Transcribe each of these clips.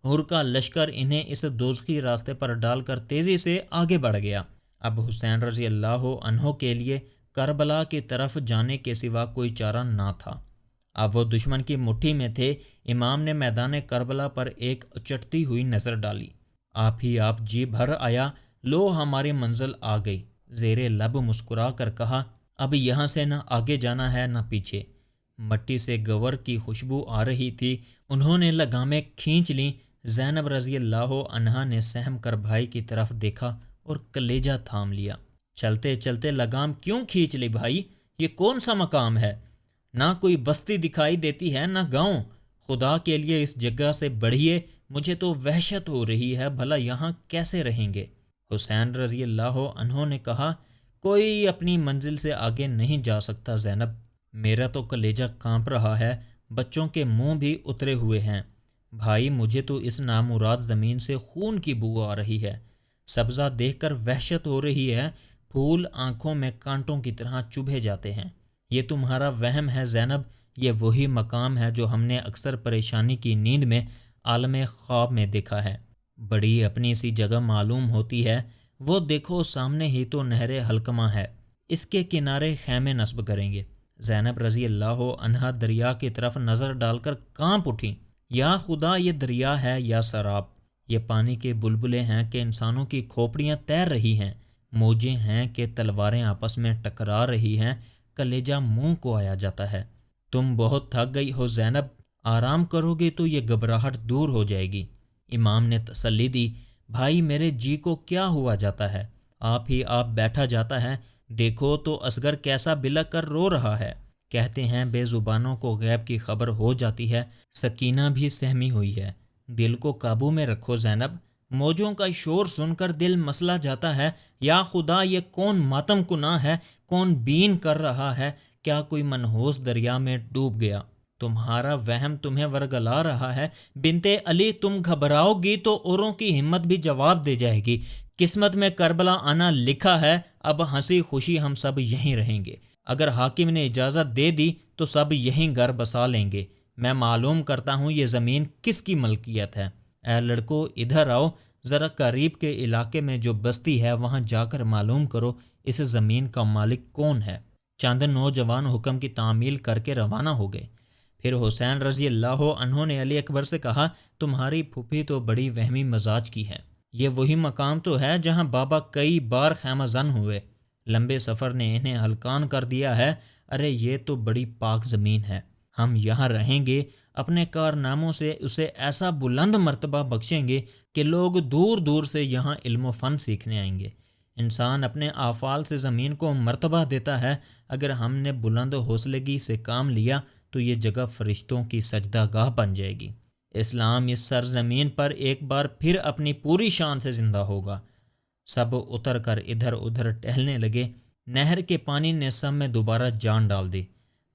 حور کا لشکر انہیں اس دوزخی راستے پر ڈال کر تیزی سے آگے بڑھ گیا۔ اب حسین رضی اللہ عنہ کے لیے کربلا کی طرف جانے کے سوا کوئی چارہ نہ تھا۔ اب وہ دشمن کی مٹھی میں تھے۔ امام نے میدان کربلا پر ایک اچٹتی ہوئی نظر ڈالی۔ آپ ہی آپ جی بھر آیا، لو ہماری منزل آ گئی۔ زیر لب مسکرا کر کہا، اب یہاں سے نہ آگے جانا ہے نہ پیچھے۔ مٹی سے گور کی خوشبو آ رہی تھی۔ انہوں نے لگامیں کھینچ لیں۔ زینب رضی اللہ عنہا نے سہم کر بھائی کی طرف دیکھا اور کلیجہ تھام لیا۔ چلتے چلتے لگام کیوں کھینچ لی بھائی؟ یہ کون سا مقام ہے؟ نہ کوئی بستی دکھائی دیتی ہے نہ گاؤں۔ خدا کے لیے اس جگہ سے بڑھیے، مجھے تو وحشت ہو رہی ہے، بھلا یہاں کیسے رہیں گے؟ حسین رضی اللہ عنہ نے کہا، کوئی اپنی منزل سے آگے نہیں جا سکتا زینب، میرا تو کلیجہ کانپ رہا ہے، بچوں کے منہ بھی اترے ہوئے ہیں۔ بھائی مجھے تو اس نامراد زمین سے خون کی بو آ رہی ہے، سبزہ دیکھ کر وحشت ہو رہی ہے، پھول آنکھوں میں کانٹوں کی طرح چبھے جاتے ہیں۔ یہ تمہارا وہم ہے زینب، یہ وہی مقام ہے جو ہم نے اکثر پریشانی کی نیند میں عالم خواب میں دیکھا ہے۔ بڑی اپنی سی جگہ معلوم ہوتی ہے، وہ دیکھو سامنے ہی تو نہر حلقمہ ہے، اس کے کنارے خیمے نصب کریں گے۔ زینب رضی اللہ عنہا دریا کی طرف نظر ڈال کر کانپ اٹھیں۔ یا خدا، یہ دریا ہے یا سراب؟ یہ پانی کے بلبلے ہیں کہ انسانوں کی کھوپڑیاں تیر رہی ہیں، موجیں ہیں کہ تلواریں آپس میں ٹکرا رہی ہیں، کلیجہ منہ کو آیا جاتا ہے۔ تم بہت تھک گئی ہو زینب، آرام کرو گے تو یہ گھبراہٹ دور ہو جائے گی۔ امام نے تسلی دی، بھائی میرے جی کو کیا ہوا جاتا ہے؟ آپ ہی آپ بیٹھا جاتا ہے، دیکھو تو اصغر کیسا بلک کر رو رہا ہے۔ کہتے ہیں بے زبانوں کو غیب کی خبر ہو جاتی ہے، سکینہ بھی سہمی ہوئی ہے۔ دل کو قابو میں رکھو زینب، موجوں کا شور سن کر دل مسلا جاتا ہے۔ یا خدا، یہ کون ماتم کناں ہے؟ کون بین کر رہا ہے؟ کیا کوئی منحوس دریا میں ڈوب گیا؟ تمہارا وہم تمہیں ورگلا رہا ہے۔ بنتے علی، تم گھبراؤ گی تو اوروں کی ہمت بھی جواب دے جائے گی۔ قسمت میں کربلا آنا لکھا ہے، اب ہنسی خوشی ہم سب یہیں رہیں گے۔ اگر حاکم نے اجازت دے دی تو سب یہیں گھر بسا لیں گے۔ میں معلوم کرتا ہوں یہ زمین کس کی ملکیت ہے۔ اے لڑکو، ادھر آؤ، ذرا قریب کے علاقے میں جو بستی ہے وہاں جا کر معلوم کرو اس زمین کا مالک کون ہے۔ چند نوجوان حکم کی تعمیل کر کے روانہ ہو گئے۔ پھر حسین رضی اللہ عنہ نے علی اکبر سے کہا، تمہاری پھوپھی تو بڑی وہمی مزاج کی ہے۔ یہ وہی مقام تو ہے جہاں بابا کئی بار خیمہ زن ہوئے، لمبے سفر نے انہیں ہلکان کر دیا ہے۔ ارے یہ تو بڑی پاک زمین ہے، ہم یہاں رہیں گے، اپنے کارناموں سے اسے ایسا بلند مرتبہ بخشیں گے کہ لوگ دور دور سے یہاں علم و فن سیکھنے آئیں گے۔ انسان اپنے اعفال سے زمین کو مرتبہ دیتا ہے، اگر ہم نے بلند حوصلگی سے کام لیا تو یہ جگہ فرشتوں کی سجدہ گاہ بن جائے گی۔ اسلام اس سرزمین پر ایک بار پھر اپنی پوری شان سے زندہ ہوگا۔ سب اتر کر ادھر ادھر ٹہلنے لگے۔ نہر کے پانی نے سب میں دوبارہ جان ڈال دی۔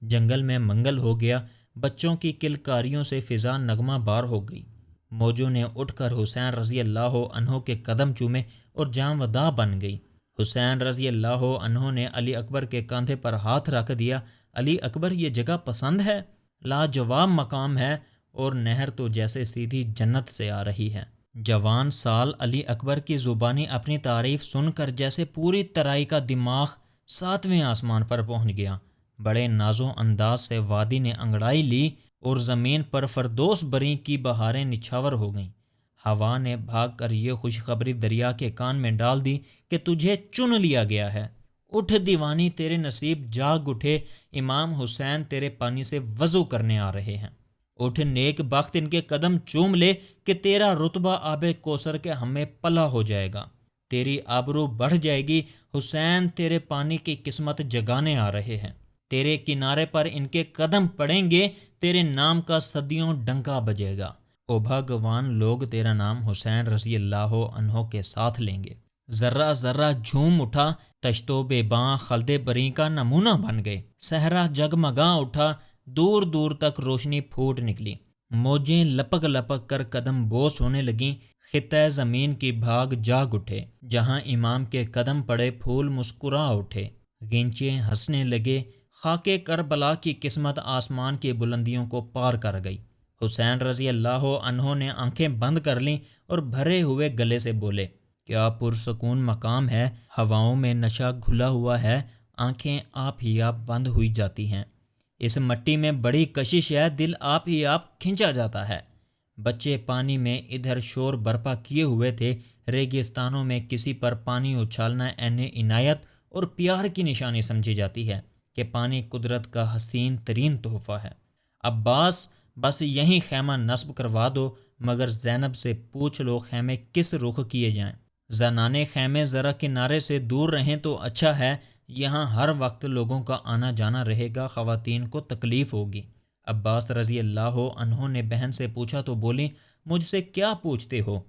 جنگل میں منگل ہو گیا، بچوں کی کلکاریوں سے فضا نغمہ بار ہو گئی۔ موجوں نے اٹھ کر حسین رضی اللہ عنہ کے قدم چومے اور جام وداع بن گئی۔ حسین رضی اللہ عنہ نے علی اکبر کے کاندھے پر ہاتھ رکھ دیا۔ علی اکبر، یہ جگہ پسند ہے؟ لاجواب مقام ہے، اور نہر تو جیسے سیدھی جنت سے آ رہی ہے۔ جوان سال علی اکبر کی زبانی اپنی تعریف سن کر جیسے پوری ترائی کا دماغ 7ویں آسمان پر پہنچ گیا۔ بڑے ناز و انداز سے وادی نے انگڑائی لی اور زمین پر فردوس بری کی بہاریں نچھاور ہو گئیں۔ ہوا نے بھاگ کر یہ خوشخبری دریا کے کان میں ڈال دی کہ تجھے چن لیا گیا ہے۔ اٹھ دیوانی، تیرے نصیب جاگ اٹھے، امام حسین تیرے پانی سے وضو کرنے آ رہے ہیں۔ اٹھ نیک بخت، ان کے قدم چوم لے کہ تیرا رتبہ آب کوثر کے ہمیں پلا ہو جائے گا، تیری آبرو بڑھ جائے گی۔ حسین تیرے پانی کی قسمت جگانے آ رہے ہیں، تیرے کنارے پر ان کے قدم پڑیں گے، تیرے نام کا صدیوں ڈنکا بجے گا۔ او بھگوان، لوگ تیرا نام حسین رضی اللہ عنہ کے ساتھ لیں گے۔ ذرہ ذرہ جھوم اٹھا، تشت و بے باں خلد بری کا نمونہ بن گئے۔ صحرا جگمگا اٹھا، دور دور تک روشنی پھوٹ نکلی۔ موجیں لپک لپک کر قدم بوس ہونے لگیں۔ خطہ زمین کی بھاگ جاگ اٹھے، جہاں امام کے قدم پڑے پھول مسکرا اٹھے، گینچے ہنسنے لگے۔ خاک کربلا کی قسمت آسمان کی بلندیوں کو پار کر گئی۔ حسین رضی اللہ عنہ نے آنکھیں بند کر لیں اور بھرے ہوئے گلے سے بولے، کیا پرسکون مقام ہے، ہواؤں میں نشہ گھلا ہوا ہے، آنکھیں آپ ہی آپ بند ہوئی جاتی ہیں، اس مٹی میں بڑی کشش ہے، دل آپ ہی آپ کھنچا جاتا ہے۔ بچے پانی میں ادھر شور برپا کیے ہوئے تھے۔ ریگستانوں میں کسی پر پانی اچھالنا عین عنایت اور پیار کی نشانی سمجھی جاتی ہے کہ پانی قدرت کا حسین ترین تحفہ ہے۔ عباس، بس یہیں خیمہ نصب کروا دو، مگر زینب سے پوچھ لو خیمے کس رخ کیے جائیں۔ زنانے خیمے ذرا کنارے سے دور رہیں تو اچھا ہے، یہاں ہر وقت لوگوں کا آنا جانا رہے گا، خواتین کو تکلیف ہوگی۔ عباس رضی اللہ عنہ نے بہن سے پوچھا تو بولی، مجھ سے کیا پوچھتے ہو،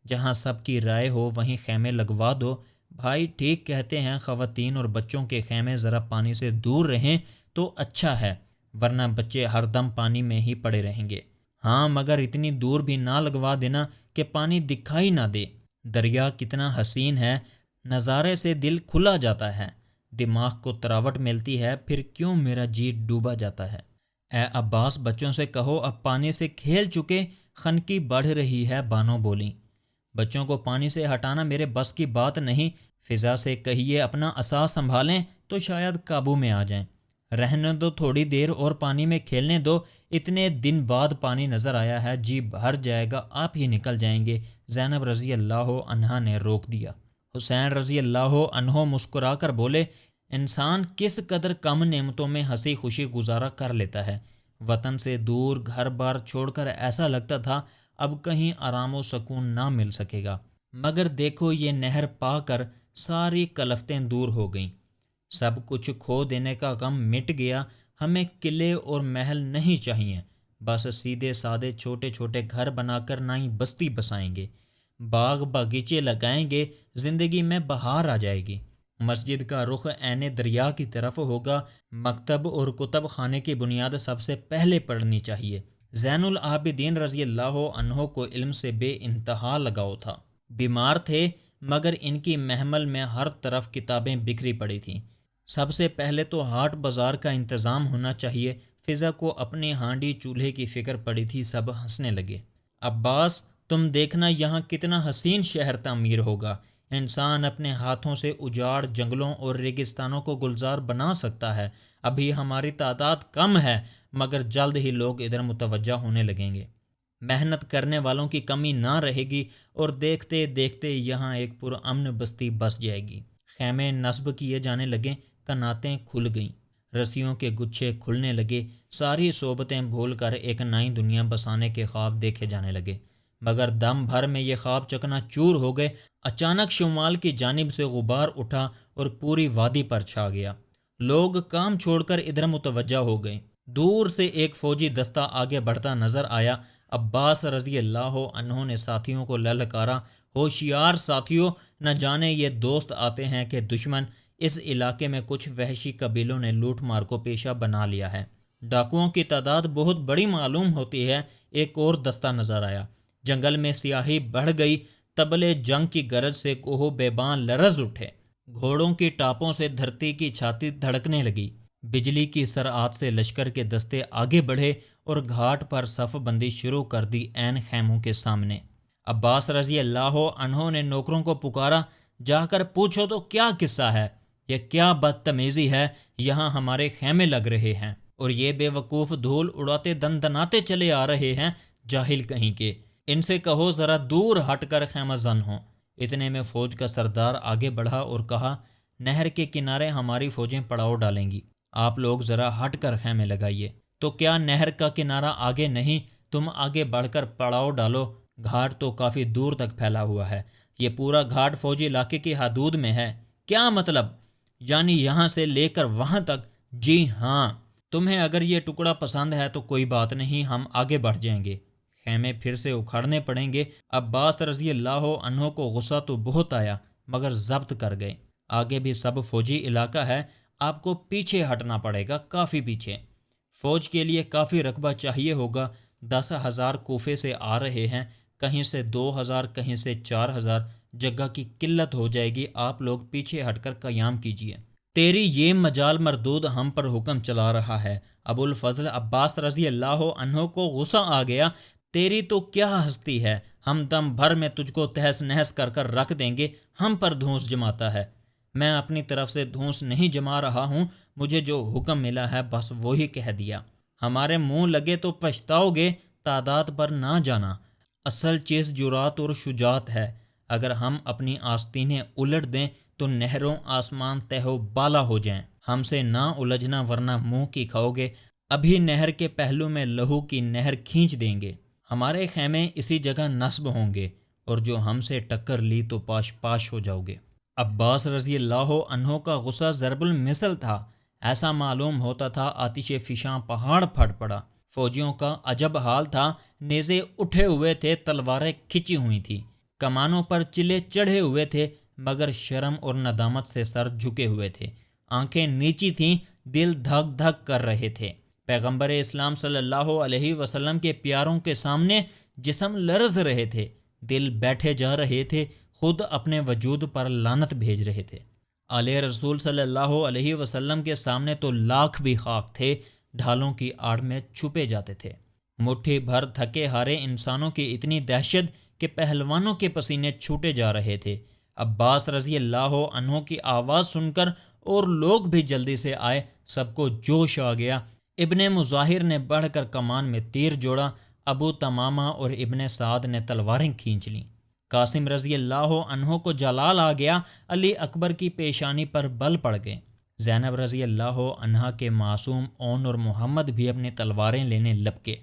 جہاں سب کی رائے ہو وہیں خیمے لگوا دو۔ بھائی ٹھیک کہتے ہیں، خواتین اور بچوں کے خیمے ذرا پانی سے دور رہیں تو اچھا ہے، ورنہ بچے ہر دم پانی میں ہی پڑے رہیں گے۔ ہاں مگر اتنی دور بھی نہ لگوا دینا کہ پانی دکھائی نہ دے۔ دریا کتنا حسین ہے، نظارے سے دل کھلا جاتا ہے، دماغ کو تراوٹ ملتی ہے، پھر کیوں میرا جی ڈوبا جاتا ہے۔ اے عباس، بچوں سے کہو اب پانی سے کھیل چکے، خنکی بڑھ رہی ہے، بانو بولیں۔ بچوں کو پانی سے ہٹانا میرے بس کی بات نہیں، فضا سے کہیے اپنا عصا سنبھالیں تو شاید قابو میں آ جائیں۔ رہنے دو تھوڑی دیر اور پانی میں کھیلنے دو، اتنے دن بعد پانی نظر آیا ہے، جی بھر جائے گا، آپ ہی نکل جائیں گے۔ زینب رضی اللہ عنہا نے روک دیا۔ حسین رضی اللہ عنہ مسکرا کر بولے، انسان کس قدر کم نعمتوں میں ہنسی خوشی گزارا کر لیتا ہے۔ وطن سے دور گھر بار چھوڑ کر ایسا لگتا تھا اب کہیں آرام و سکون نہ مل سکے گا، مگر دیکھو یہ نہر پا کر ساری کلفتیں دور ہو گئیں، سب کچھ کھو دینے کا غم مٹ گیا۔ ہمیں قلعے اور محل نہیں چاہیے، بس سیدھے سادے چھوٹے چھوٹے گھر بنا کر نئی بستی بسائیں گے، باغ باغیچے لگائیں گے، زندگی میں بہار آ جائے گی۔ مسجد کا رخ عین دریا کی طرف ہوگا، مکتب اور کتب خانے کی بنیاد سب سے پہلے پڑنی چاہیے۔ زین العابدین رضی اللہ عنہ کو علم سے بے انتہا لگاؤ تھا، بیمار تھے مگر ان کی محمل میں ہر طرف کتابیں بکھری پڑی تھیں۔ سب سے پہلے تو ہاٹ بازار کا انتظام ہونا چاہیے۔ فضا کو اپنی ہانڈی چولہے کی فکر پڑی تھی، سب ہنسنے لگے۔ عباس، تم دیکھنا یہاں کتنا حسین شہر تعمیر ہوگا، انسان اپنے ہاتھوں سے اجاڑ جنگلوں اور ریگستانوں کو گلزار بنا سکتا ہے۔ ابھی ہماری تعداد کم ہے مگر جلد ہی لوگ ادھر متوجہ ہونے لگیں گے، محنت کرنے والوں کی کمی نہ رہے گی اور دیکھتے دیکھتے یہاں ایک پرامن بستی بس جائے گی۔ خیمے نصب کیے جانے لگے، کناتیں کھل گئیں، رسیوں کے گچھے کھلنے لگے، ساری صحبتیں بھول کر ایک نئی دنیا بسانے کے خواب دیکھے جانے لگے، مگر دم بھر میں یہ خواب چکنا چور ہو گئے۔ اچانک شمال کی جانب سے غبار اٹھا اور پوری وادی پر چھا گیا، لوگ کام چھوڑ کر ادھر متوجہ ہو گئے۔ دور سے ایک فوجی دستہ آگے بڑھتا نظر آیا۔ عباس رضی اللہ عنہ نے ساتھیوں کو للکارا، ہوشیار ساتھیوں، نہ جانے یہ دوست آتے ہیں کہ دشمن، اس علاقے میں کچھ وحشی قبیلوں نے لوٹ مار کو پیشہ بنا لیا ہے، ڈاکوؤں کی تعداد بہت بڑی معلوم ہوتی ہے۔ ایک اور دستہ نظر آیا، جنگل میں سیاہی بڑھ گئی، تبلے جنگ کی گرج سے کوہ بیباں لرز اٹھے، گھوڑوں کی ٹاپوں سے دھرتی کی چھاتی دھڑکنے لگی، بجلی کی سرعت سے لشکر کے دستے آگے بڑھے اور گھاٹ پر صف بندی شروع کر دی عین خیموں کے سامنے۔ عباس رضی اللہ عنہ نے نوکروں کو پکارا، جا کر پوچھو تو کیا قصہ ہے، یہ کیا بدتمیزی ہے، یہاں ہمارے خیمے لگ رہے ہیں اور یہ بے وقوف دھول اڑاتے دندناتے چلے آ رہے ہیں، جاہل کہیں کے، ان سے کہو ذرا دور ہٹ کر خیمہ زن ہوں۔ اتنے میں فوج کا سردار آگے بڑھا اور کہا، نہر کے کنارے ہماری فوجیں پڑاؤ ڈالیں گی، آپ لوگ ذرا ہٹ کر خیمے لگائیے۔ تو کیا نہر کا کنارہ آگے نہیں، تم آگے بڑھ کر پڑاؤ ڈالو، گھاٹ تو کافی دور تک پھیلا ہوا ہے، یہ پورا گھاٹ فوجی علاقے کی حدود میں ہے۔ کیا مطلب؟ یعنی یہاں سے لے کر وہاں تک؟ جی ہاں، تمہیں اگر یہ ٹکڑا پسند ہے تو کوئی بات نہیں، ہم آگے بڑھ جائیں گے، خیمے پھر سے اکھاڑنے پڑیں گے۔ عباس رضی اللہ عنہ کو غصہ تو بہت آیا مگر ضبط کر گئے، آگے بھی سب فوجی علاقہ ہے، آپ کو پیچھے ہٹنا پڑے گا، کافی پیچھے، فوج کے لیے کافی رقبہ چاہیے ہوگا، 10,000 کوفے سے آ رہے ہیں، کہیں سے 2,000 کہیں سے 4,000، جگہ کی قلت ہو جائے گی، آپ لوگ پیچھے ہٹ کر قیام کیجیے۔ تیری یہ مجال مردود ہم پر حکم چلا رہا ہے۔ ابو الفضل عباس رضی اللہ عنہ کو غصہ آ گیا، تیری تو کیا ہستی ہے، ہم دم بھر میں تجھ کو تہس نہس کر کر رکھ دیں گے، ہم پر دھونس جماتا ہے۔ میں اپنی طرف سے دھونس نہیں جما رہا ہوں، مجھے جو حکم ملا ہے بس وہی کہہ دیا۔ ہمارے منہ لگے تو پچھتاؤ گے، تعداد پر نہ جانا۔ اصل چیز جرات اور شجاعت ہے۔ اگر ہم اپنی آستینیں الٹ دیں تو نہروں آسمان تہ و بالا ہو جائیں۔ ہم سے نہ الجھنا ورنہ منہ کی کھاؤ گے۔ ابھی نہر کے پہلو میں لہو کی نہر کھینچ دیں گے۔ ہمارے خیمے اسی جگہ نصب ہوں گے، اور جو ہم سے ٹکر لی تو پاش پاش ہو جاؤ گے۔ عباس رضی اللہ عنہ کا غصہ ضرب المثل تھا، ایسا معلوم ہوتا تھا آتش فشاں پہاڑ پھٹ پڑا۔ فوجیوں کا عجب حال تھا، نیزے اٹھے ہوئے تھے، تلواریں کھچی ہوئی تھیں، کمانوں پر چلے چڑھے ہوئے تھے، مگر شرم اور ندامت سے سر جھکے ہوئے تھے، آنکھیں نیچی تھیں، دل دھک دھک کر رہے تھے۔ پیغمبر اسلام صلی اللہ علیہ وسلم کے پیاروں کے سامنے جسم لرز رہے تھے، دل بیٹھے جا رہے تھے، خود اپنے وجود پر لعنت بھیج رہے تھے۔ آل رسول صلی اللہ علیہ وسلم کے سامنے تو لاکھ بھی خاک تھے، ڈھالوں کی آڑ میں چھپے جاتے تھے۔ مٹھی بھر تھکے ہارے انسانوں کی اتنی دہشت کہ پہلوانوں کے پسینے چھوٹے جا رہے تھے۔ عباس رضی اللہ عنہ کی آواز سن کر اور لوگ بھی جلدی سے آئے، سب کو جوش آ گیا۔ ابن مظاہر نے بڑھ کر کمان میں تیر جوڑا، ابو تمامہ اور ابن سعد نے تلواریں کھینچ لیں۔ قاسم رضی اللہ عنہ کو جلال آ گیا، علی اکبر کی پیشانی پر بل پڑ گئے۔ زینب رضی اللہ عنہا کے معصوم اون اور محمد بھی اپنی تلواریں لینے لپکے۔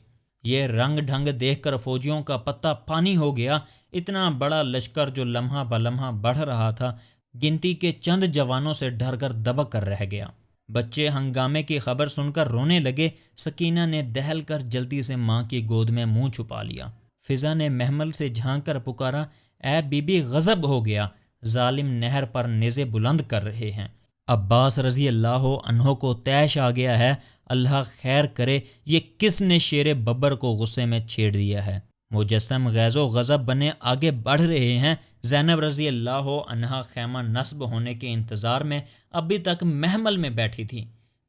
یہ رنگ ڈھنگ دیکھ کر فوجیوں کا پتہ پانی ہو گیا۔ اتنا بڑا لشکر جو لمحہ بلمحہ بڑھ رہا تھا، گنتی کے چند جوانوں سے ڈر کر دبک کر رہ گیا۔ بچے ہنگامے کی خبر سن کر رونے لگے۔ سکینہ نے دہل کر جلدی سے ماں کی گود میں منہ چھپا لیا۔ فضا نے محمل سے جھانک کر پکارا، اے بی بی، غضب ہو گیا، ظالم نہر پر نیزے بلند کر رہے ہیں۔ عباس رضی اللہ عنہ کو طیش آ گیا ہے، اللہ خیر کرے، یہ کس نے شیر ببر کو غصے میں چھیڑ دیا ہے۔ مجسم غیظ و غضب بنے آگے بڑھ رہے ہیں۔ زینب رضی اللہ عنہا خیمہ نصب ہونے کے انتظار میں ابھی تک محمل میں بیٹھی تھی،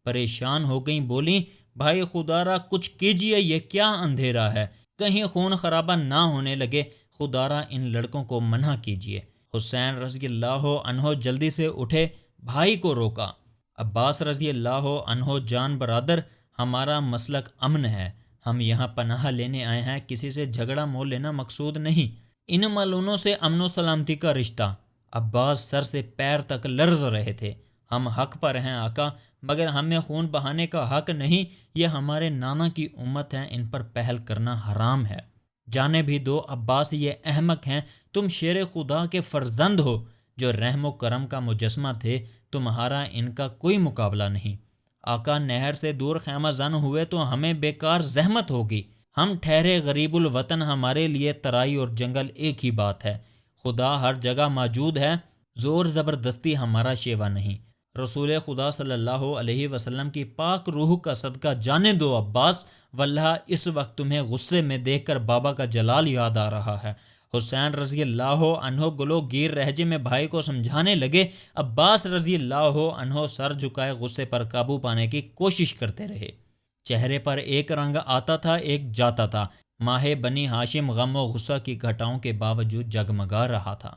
پریشان ہو گئیں، بولیں، بھائی خدا را کچھ کیجئے، یہ کیا اندھیرا ہے، کہیں خون خرابہ نہ ہونے لگے، خدا را ان لڑکوں کو منع کیجئے۔ حسین رضی اللہ عنہ جلدی سے اٹھے، بھائی کو روکا۔ عباس رضی اللہ عنہ، جان برادر، ہمارا مسلک امن ہے، ہم یہاں پناہ لینے آئے ہیں، کسی سے جھگڑا مول لینا مقصود نہیں، ان ملعونوں سے امن و سلامتی کا رشتہ۔ عباس سر سے پیر تک لرز رہے تھے۔ ہم حق پر ہیں آقا، مگر ہمیں خون بہانے کا حق نہیں، یہ ہمارے نانا کی امت ہے، ان پر پہل کرنا حرام ہے۔ جانے بھی دو عباس، یہ احمق ہیں، تم شیر خدا کے فرزند ہو، جو رحم و کرم کا مجسمہ تھے، تمہارا ان کا کوئی مقابلہ نہیں۔ آقا نہر سے دور خیمہ زن ہوئے تو ہمیں بیکار زحمت ہوگی، ہم ٹھہرے غریب الوطن، ہمارے لیے ترائی اور جنگل ایک ہی بات ہے، خدا ہر جگہ موجود ہے، زور زبردستی ہمارا شیوا نہیں۔ رسول خدا صلی اللہ علیہ وسلم کی پاک روح کا صدقہ جانے دو عباس، واللہ اس وقت تمہیں غصے میں دیکھ کر بابا کا جلال یاد آ رہا ہے۔ حسین رضی اللہ عنہ گلو گیر لہجے میں بھائی کو سمجھانے لگے۔ عباس رضی اللہ عنہ سر جھکائے غصے پر قابو پانے کی کوشش کرتے رہے۔ چہرے پر ایک رنگ آتا تھا، ایک جاتا تھا۔ ماہ بنی ہاشم غم و غصہ کی گھٹاؤں کے باوجود جگمگا رہا تھا۔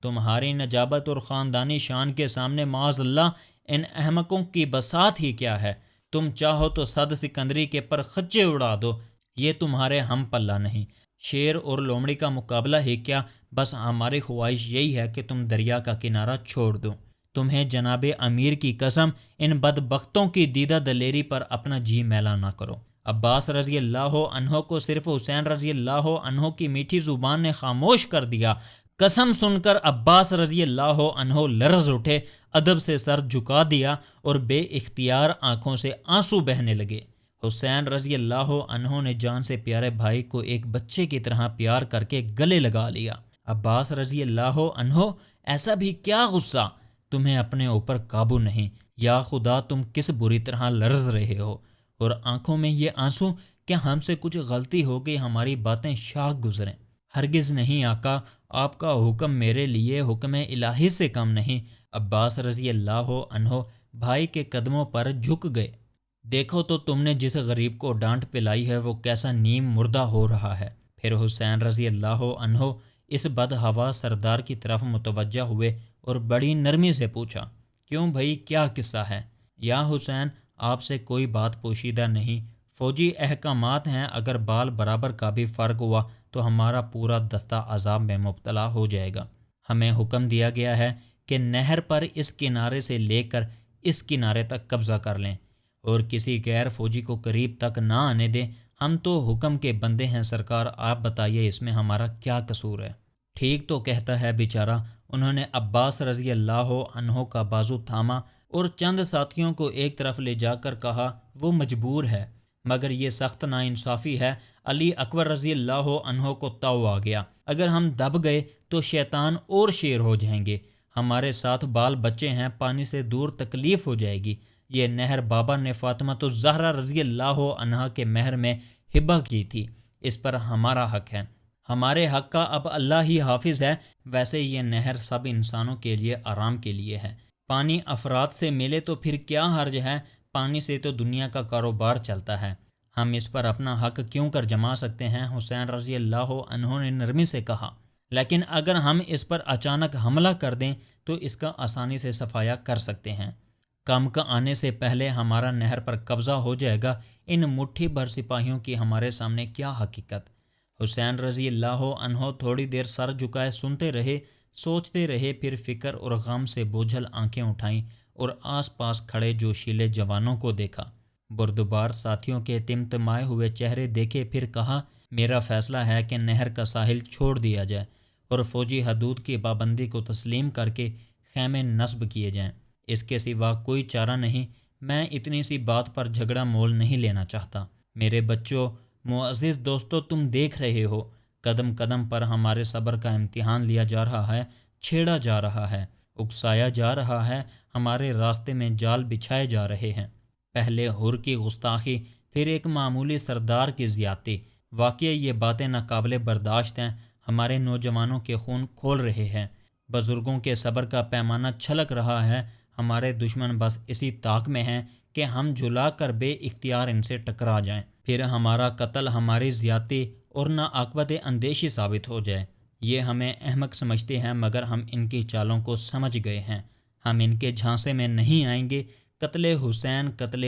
تمہاری نجابت اور خاندانی شان کے سامنے معاذ اللہ ان احمقوں کی بساط ہی کیا ہے۔ تم چاہو تو صد سکندری کے پر خچے اڑا دو، یہ تمہارے ہم پلہ نہیں۔ شیر اور لومڑی کا مقابلہ ہی کیا، بس ہماری خواہش یہی ہے کہ تم دریا کا کنارہ چھوڑ دو۔ تمہیں جناب امیر کی قسم، ان بدبختوں کی دیدہ دلیری پر اپنا جی میلا نہ کرو۔ عباس رضی اللہ عنہ کو صرف حسین رضی اللہ عنہ کی میٹھی زبان نے خاموش کر دیا۔ قسم سن کر عباس رضی اللہ عنہ لرز اٹھے، ادب سے سر جھکا دیا اور بے اختیار آنکھوں سے آنسو بہنے لگے۔ حسین رضی اللہ عنہ نے جان سے پیارے بھائی کو ایک بچے کی طرح پیار کر کے گلے لگا لیا۔ عباس رضی اللہ عنہ، ایسا بھی کیا غصہ، تمہیں اپنے اوپر قابو نہیں، یا خدا تم کس بری طرح لرز رہے ہو، اور آنکھوں میں یہ آنسو، کیا ہم سے کچھ غلطی ہو گئی، ہماری باتیں شاخ گزریں؟ ہرگز نہیں آقا، آپ کا حکم میرے لیے حکم الہی سے کم نہیں۔ عباس رضی اللہ عنہ بھائی کے قدموں پر جھک گئے۔ دیکھو تو تم نے جس غریب کو ڈانٹ پلائی ہے وہ کیسا نیم مردہ ہو رہا ہے۔ پھر حسین رضی اللہ عنہ اس بدہوا سردار کی طرف متوجہ ہوئے اور بڑی نرمی سے پوچھا، کیوں بھائی، کیا قصہ ہے؟ یا حسین، آپ سے کوئی بات پوشیدہ نہیں، فوجی احکامات ہیں، اگر بال برابر کا بھی فرق ہوا تو ہمارا پورا دستہ عذاب میں مبتلا ہو جائے گا۔ ہمیں حکم دیا گیا ہے کہ نہر پر اس کنارے سے لے کر اس کنارے تک قبضہ کر لیں اور کسی غیر فوجی کو قریب تک نہ آنے دیں۔ ہم تو حکم کے بندے ہیں سرکار، آپ بتائیے اس میں ہمارا کیا قصور ہے؟ ٹھیک تو کہتا ہے بیچارہ۔ انہوں نے عباس رضی اللہ عنہ کا بازو تھاما اور چند ساتھیوں کو ایک طرف لے جا کر کہا، وہ مجبور ہے، مگر یہ سخت ناانصافی ہے۔ علی اکبر رضی اللہ عنہ کو تاؤ آ گیا، اگر ہم دب گئے تو شیطان اور شیر ہو جائیں گے، ہمارے ساتھ بال بچے ہیں، پانی سے دور تکلیف ہو جائے گی۔ یہ نہر بابا نے فاطمہ الزہرا رضی اللہ عنہا کے مہر میں ہبہ کی تھی، اس پر ہمارا حق ہے، ہمارے حق کا اب اللہ ہی حافظ ہے۔ ویسے یہ نہر سب انسانوں کے لیے آرام کے لیے ہے، پانی افراد سے ملے تو پھر کیا حرج ہے، پانی سے تو دنیا کا کاروبار چلتا ہے، ہم اس پر اپنا حق کیوں کر جما سکتے ہیں؟ حسین رضی اللہ عنہ نے نرمی سے کہا، لیکن اگر ہم اس پر اچانک حملہ کر دیں تو اس کا آسانی سے صفایا کر سکتے ہیں، کم کا آنے سے پہلے ہمارا نہر پر قبضہ ہو جائے گا۔ ان مٹھی بھر سپاہیوں کی ہمارے سامنے کیا حقیقت؟ حسین رضی اللہ عنہ تھوڑی دیر سر جھکائے سنتے رہے، سوچتے رہے، پھر فکر اور غم سے بوجھل آنکھیں اٹھائیں اور آس پاس کھڑے جوشیلے جوانوں کو دیکھا، بردبار ساتھیوں کے تمتمائے ہوئے چہرے دیکھے، پھر کہا، میرا فیصلہ ہے کہ نہر کا ساحل چھوڑ دیا جائے اور فوجی حدود کی پابندی کو تسلیم کر کے خیمے نصب کیے جائیں، اس کے سوا کوئی چارہ نہیں۔ میں اتنی سی بات پر جھگڑا مول نہیں لینا چاہتا۔ میرے بچوں، معزز دوستو، تم دیکھ رہے ہو قدم قدم پر ہمارے صبر کا امتحان لیا جا رہا ہے، چھیڑا جا رہا ہے، اکسایا جا رہا ہے، ہمارے راستے میں جال بچھائے جا رہے ہیں، پہلے حر کی گستاخی، پھر ایک معمولی سردار کی زیادتی۔ واقعی یہ باتیں ناقابل برداشت ہیں، ہمارے نوجوانوں کے خون کھول رہے ہیں، بزرگوں کے صبر کا پیمانہ چھلک رہا ہے، ہمارے دشمن بس اسی طاق میں ہیں کہ ہم جھلا کر بے اختیار ان سے ٹکرا جائیں، پھر ہمارا قتل ہماری زیادتی اور ناعاقبت اندیشی ثابت ہو جائے۔ یہ ہمیں احمق سمجھتے ہیں مگر ہم ان کی چالوں کو سمجھ گئے ہیں، ہم ان کے جھانسے میں نہیں آئیں گے۔ قتل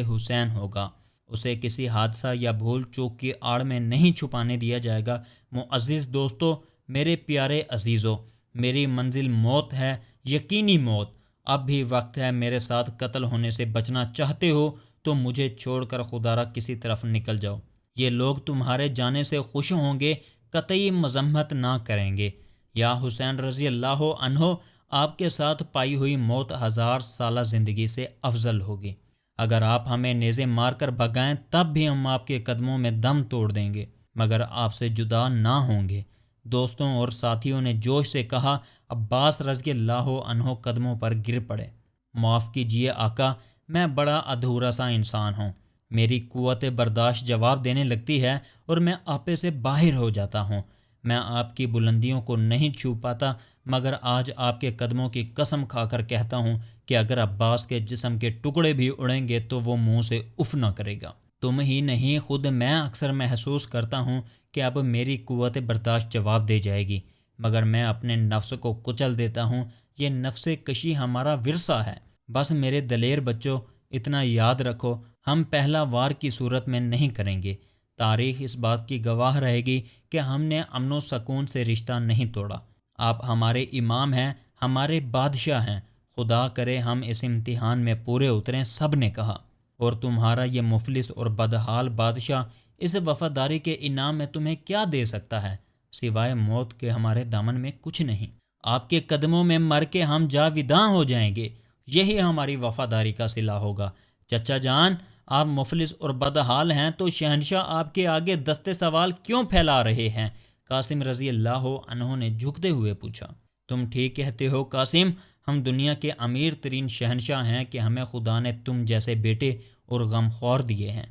حسین ہوگا، اسے کسی حادثہ یا بھول چوک کی آڑ میں نہیں چھپانے دیا جائے گا۔ معزز دوستو، میرے پیارے عزیزو، میری منزل موت ہے، یقینی موت۔ اب بھی وقت ہے، میرے ساتھ قتل ہونے سے بچنا چاہتے ہو تو مجھے چھوڑ کر خدا را کسی طرف نکل جاؤ، یہ لوگ تمہارے جانے سے خوش ہوں گے، قطعی مذمت نہ کریں گے۔ یا حسین رضی اللہ عنہ، آپ کے ساتھ پائی ہوئی موت 1000 سالہ زندگی سے افضل ہوگی، اگر آپ ہمیں نیزے مار کر بھگائیں تب بھی ہم آپ کے قدموں میں دم توڑ دیں گے، مگر آپ سے جدا نہ ہوں گے۔ دوستوں اور ساتھیوں نے جوش سے کہا۔ عباس رضی اللہ عنہ قدموں پر گر پڑے، معاف کیجیے آقا، میں بڑا ادھورا سا انسان ہوں، میری قوت برداشت جواب دینے لگتی ہے اور میں آپے سے باہر ہو جاتا ہوں، میں آپ کی بلندیوں کو نہیں چھو پاتا، مگر آج آپ کے قدموں کی قسم کھا کر کہتا ہوں کہ اگر عباس کے جسم کے ٹکڑے بھی اڑیں گے تو وہ منہ سے اف نہ کرے گا۔ تم ہی نہیں، خود میں اکثر محسوس کرتا ہوں کہ اب میری قوت برداشت جواب دے جائے گی، مگر میں اپنے نفس کو کچل دیتا ہوں، یہ نفس کشی ہمارا ورثہ ہے۔ بس میرے دلیر بچوں، اتنا یاد رکھو، ہم پہلا وار کی صورت میں نہیں کریں گے، تاریخ اس بات کی گواہ رہے گی کہ ہم نے امن و سکون سے رشتہ نہیں توڑا۔ آپ ہمارے امام ہیں، ہمارے بادشاہ ہیں، خدا کرے ہم اس امتحان میں پورے اتریں، سب نے کہا۔ اور تمہارا یہ مفلس اور بدحال بادشاہ اس وفاداری کے انعام میں تمہیں کیا دے سکتا ہے سوائے موت کے؟ ہمارے دامن میں کچھ نہیں، آپ کے قدموں میں مر کے ہم جاویداں ہو جائیں گے، یہی ہماری وفاداری کا صلہ ہوگا۔ چچا جان، آپ مفلس اور بدحال ہیں تو شہنشاہ آپ کے آگے دستے سوال کیوں پھیلا رہے ہیں؟ قاسم رضی اللہ عنہ نے جھکتے ہوئے پوچھا۔ تم ٹھیک کہتے ہو قاسم، ہم دنیا کے امیر ترین شہنشاہ ہیں کہ ہمیں خدا نے تم جیسے بیٹے اور غمخوار دیے ہیں،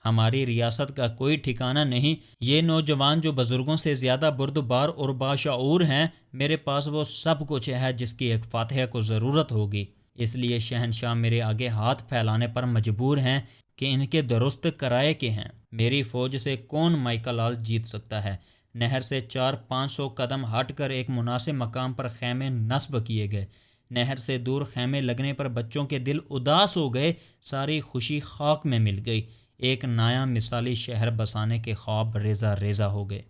ہماری ریاست کا کوئی ٹھکانہ نہیں، یہ نوجوان جو بزرگوں سے زیادہ بردبار اور باشعور ہیں، میرے پاس وہ سب کچھ ہے جس کی ایک فاتح کو ضرورت ہوگی، اس لیے شہنشاہ میرے آگے ہاتھ پھیلانے پر مجبور ہیں کہ ان کے درست کرائے کے ہیں۔ میری فوج سے کون مائیکل جیت سکتا ہے؟ نہر سے 400-500 قدم ہٹ کر ایک مناسب مقام پر خیمے نصب کیے گئے۔ نہر سے دور خیمے لگنے پر بچوں کے دل اداس ہو گئے، ساری خوشی خاک میں مل گئی۔ ایک نیا مثالی شہر بسانے کے خواب ریزہ ریزہ ہو گئے۔